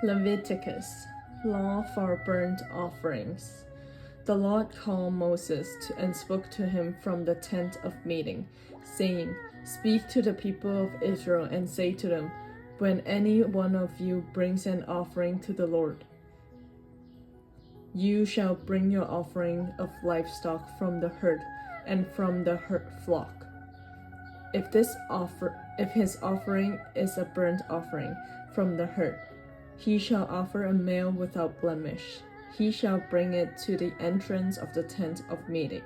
Leviticus, Law for Burnt Offerings. The Lord called Moses and spoke to him from the tent of meeting, saying, Speak to the people of Israel and say to them, When any one of you brings an offering to the Lord, you shall bring your offering of livestock from the herd and from the flock. If his offering is a burnt offering from the herd, he shall offer a male without blemish. He shall bring it to the entrance of the tent of meeting,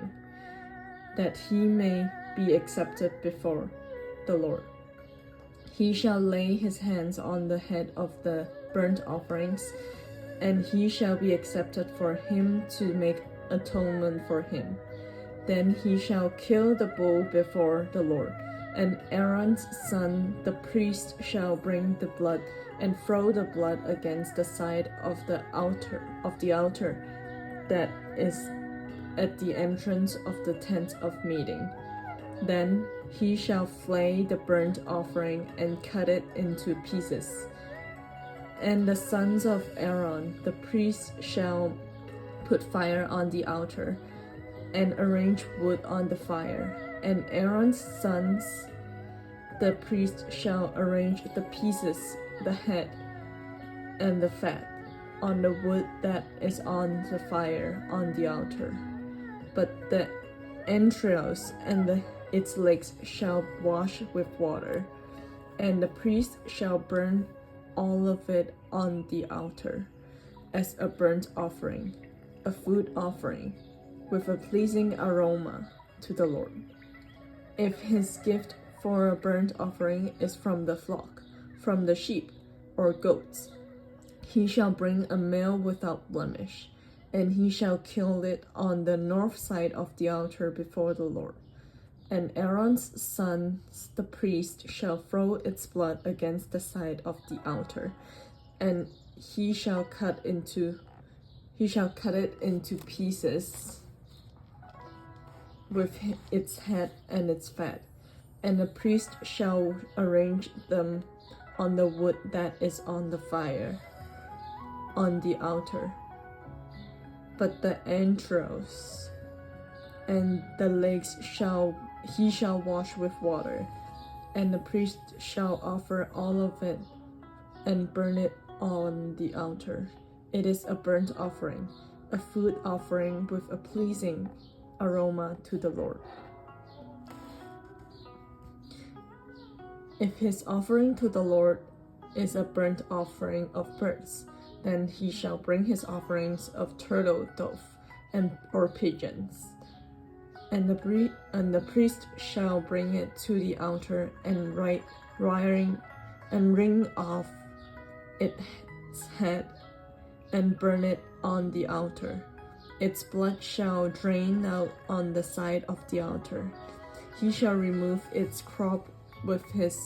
that he may be accepted before the Lord. He shall lay his hands on the head of the burnt offerings, and he shall be accepted for him to make atonement for him. Then he shall kill the bull before the Lord, and Aaron's son the priest shall bring the blood and throw the blood against the side of the altar that is at the entrance of the tent of meeting. Then he shall flay the burnt offering and cut it into pieces. And the sons of Aaron the priest shall put fire on the altar and arrange wood on the fire, and Aaron's sons the priest shall arrange the pieces, the head and the fat, on the wood that is on the fire on the altar. But the entrails and its legs shall wash with water, and the priest shall burn all of it on the altar as a burnt offering, a food offering, with a pleasing aroma to the Lord. If his gift for a burnt offering is from the flock, from the sheep or goats, he shall bring a male without blemish, and he shall kill it on the north side of the altar before the Lord. And Aaron's sons the priest shall throw its blood against the side of the altar, and he shall cut it into pieces with its head and its fat, and the priest shall arrange them on the wood that is on the fire on the altar. But the entrails and the legs he shall wash with water, and the priest shall offer all of it and burn it on the altar. It is a burnt offering, a food offering with a pleasing aroma to the Lord. If his offering to the Lord is a burnt offering of birds, then he shall bring his offerings of turtle dove or pigeons. And the priest shall bring it to the altar and wring off its head and burn it on the altar. Its blood shall drain out on the side of the altar. He shall remove its crop with his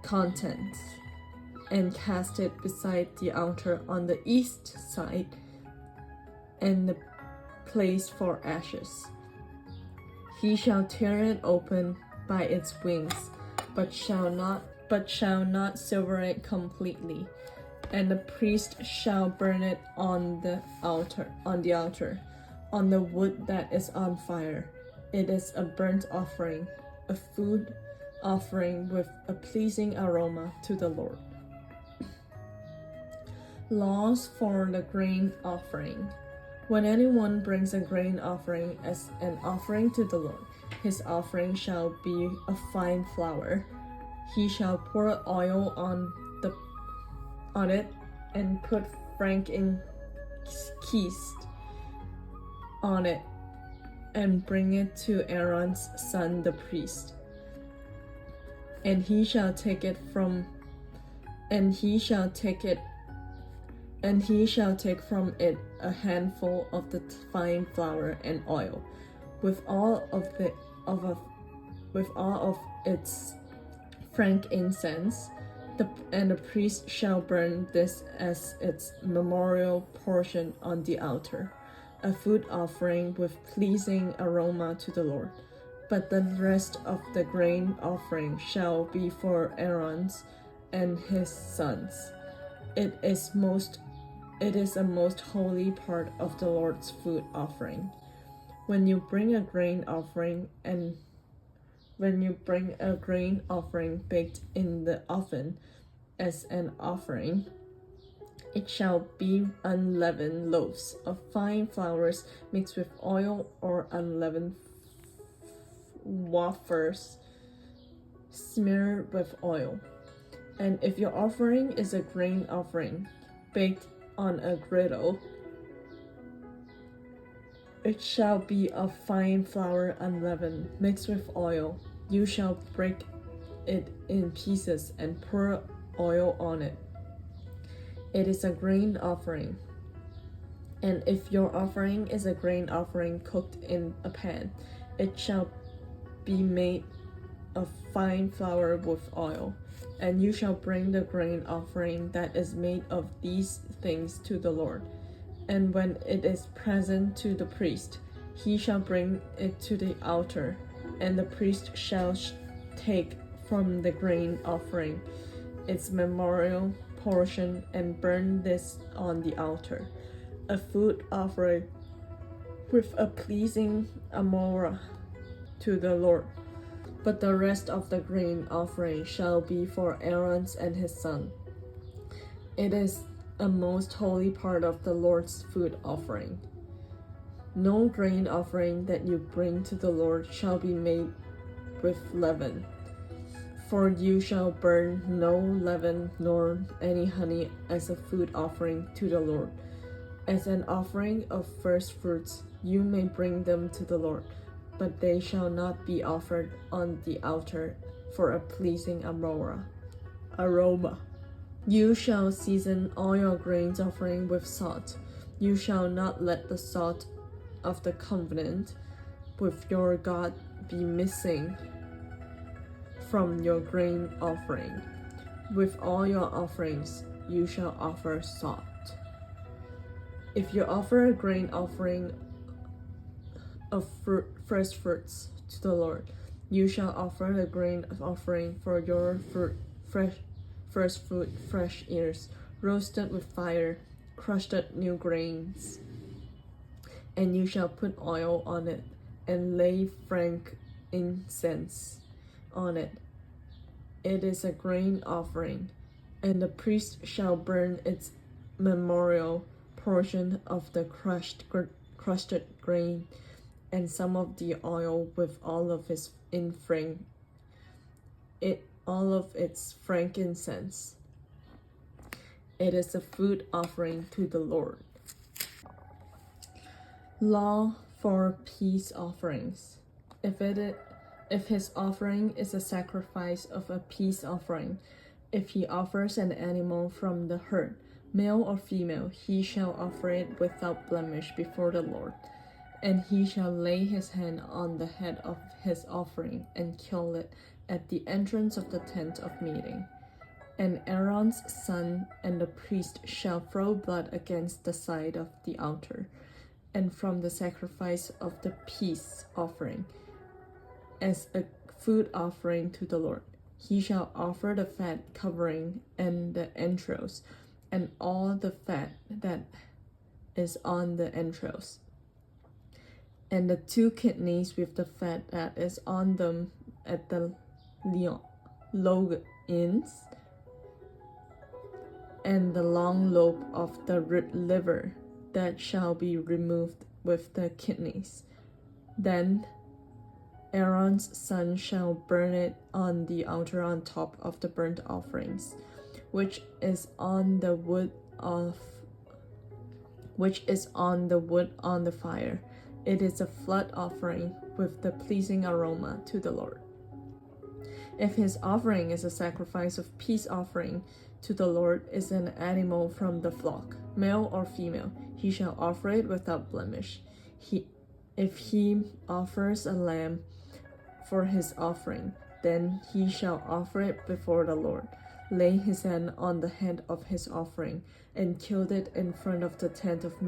contents and cast it beside the altar on the east side and the place for ashes. He shall tear it open by its wings, but shall not sever it completely. And the priest shall burn it on the altar, on the wood that is on fire. It is a burnt offering, a food offering with a pleasing aroma to the Lord. Laws for the grain offering. When anyone brings a grain offering as an offering to the Lord, his offering shall be of fine flour. He shall pour oil on it and put frankincense on it and bring it to Aaron's son the priest. And he shall take from it a handful of the fine flour and oil, with all of its frankincense, and the priest shall burn this as its memorial portion on the altar, a food offering with pleasing aroma to the Lord. But the rest of the grain offering shall be for Aaron's and his sons. It is a most holy part of the Lord's food offering. When you bring a grain offering baked in the oven as an offering, it shall be unleavened loaves of fine flour mixed with oil, or unleavened wafers smeared with oil. And if your offering is a grain offering baked on a griddle, it shall be of fine flour unleavened, mixed with oil. You shall break it in pieces and pour oil on it. It is a grain offering. And if your offering is a grain offering cooked in a pan, it shall be made of fine flour with oil. And you shall bring the grain offering that is made of these things to the Lord. And when it is present to the priest, he shall bring it to the altar, and the priest shall take from the grain offering its memorial portion and burn this on the altar, a food offering with a pleasing aroma to the Lord. But the rest of the grain offering shall be for Aaron and his son. It is a most holy part of the Lord's food offering. No grain offering that you bring to the Lord shall be made with leaven, for you shall burn no leaven nor any honey as a food offering to the Lord. As an offering of first fruits, you may bring them to the Lord, but they shall not be offered on the altar for a pleasing aroma. You shall season all your grain offering with salt. You shall not let the salt of the covenant with your God be missing from your grain offering. With all your offerings, you shall offer salt. If you offer a grain offering of first fruits to the Lord, you shall offer a grain offering for your first fruit, fresh ears, roasted with fire, crushed new grains. And you shall put oil on it, and lay frankincense on it. It is a grain offering, and the priest shall burn its memorial portion of the crushed grain, and some of the oil with all of its frankincense. It is a food offering to the Lord. Law for peace offerings. If his offering is a sacrifice of a peace offering, if he offers an animal from the herd, male or female, he shall offer it without blemish before the Lord. And he shall lay his hand on the head of his offering and kill it at the entrance of the tent of meeting. And Aaron's son and the priest shall throw blood against the side of the altar, and from the sacrifice of the peace offering, as a food offering to the Lord. He shall offer the fat covering and the entrails, and all the fat that is on the entrails, and the 2 kidneys with the fat that is on them at the loins, and the long lobe of the liver that shall be removed with the kidneys. Then Aaron's son shall burn it on the altar on top of the burnt offerings, which is on the wood on the fire. It is a flood offering with the pleasing aroma to the Lord. If his offering is a sacrifice of peace offering to the Lord, is an animal from the flock, male or female, he shall offer it without blemish. If he offers a lamb for his offering, then he shall offer it before the Lord, lay his hand on the head of his offering, and kill it in front of the tent of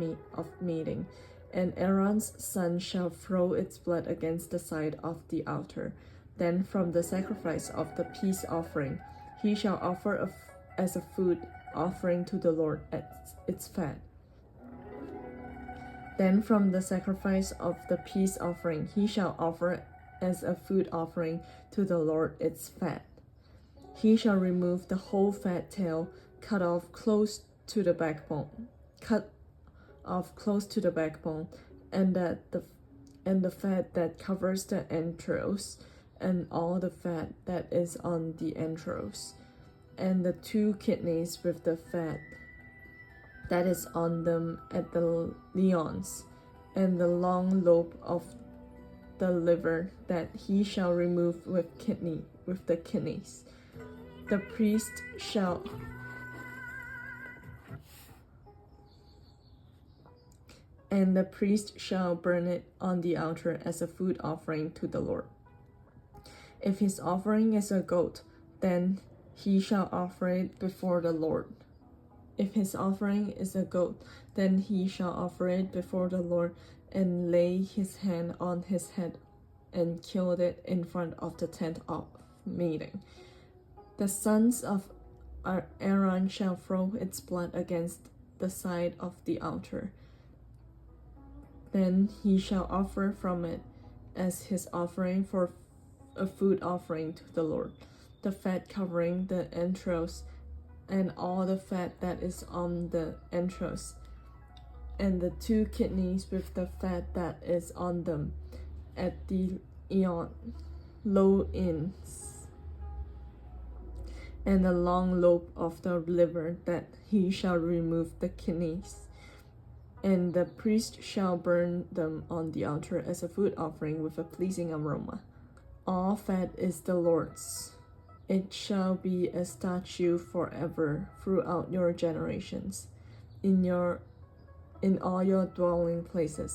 meeting. And Aaron's son shall throw its blood against the side of the altar. Then from the sacrifice of the peace offering, he shall offer as a food offering to the Lord as its fat. Then from the sacrifice of the peace offering he shall offer as a food offering to the Lord its fat. He shall remove the whole fat tail, cut off close to the backbone, and the fat that covers the entrails, and all the fat that is on the entrails, and the 2 kidneys with the fat that is on them at the loins, and the long lobe of the liver that he shall remove with the kidneys. The priest shall burn it on the altar as a food offering to the Lord. If his offering is a goat, then he shall offer it before the Lord. If his offering is a goat, then he shall offer it before the Lord, and lay his hand on his head, and kill it in front of the tent of meeting. The sons of Aaron shall throw its blood against the side of the altar. Then he shall offer from it as his offering for a food offering to the Lord, the fat covering the entrails, and all the fat that is on the entrails, and the 2 kidneys with the fat that is on them at the loins, and the long lobe of the liver that he shall remove the kidneys. And the priest shall burn them on the altar as a food offering with a pleasing aroma. All fat is the Lord's. It shall be a statute forever throughout your generations. In all your dwelling places